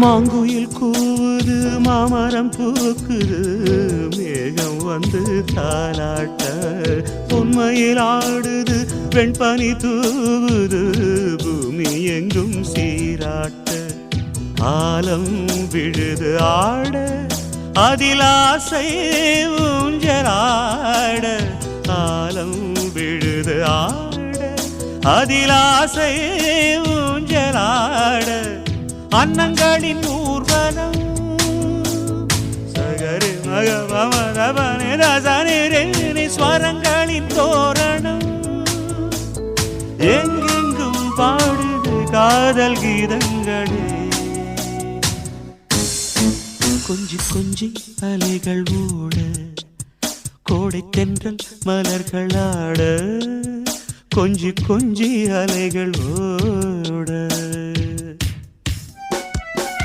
மாங்குயில் கூவுது மாமரம் பூக்குது மேகம் வந்து தாலாட்ட உண்மையில் ஆடுது வெண்பனி தூவுது பூமி எங்கும் சீராட்ட ஆலம் விழுது ஆட அதில் ஆசை ஊஞ்சலாட ஆலம் விழுது ஆட அதில் ஆசை ஊஞ்சலாட அன்னங்களின் ஊர்வலம் சகரி மக மமரபனே ரசனே ஸ்வரங்களின் தோரணம் எங்கெங்கும் பாடுது காதல் கீதங்களே கொஞ்சி கொஞ்சி அலைகள் ஓட கோடை தென்றல் மலர்கள் ஆட கொஞ்சி கொஞ்சி அலைகள் ஓட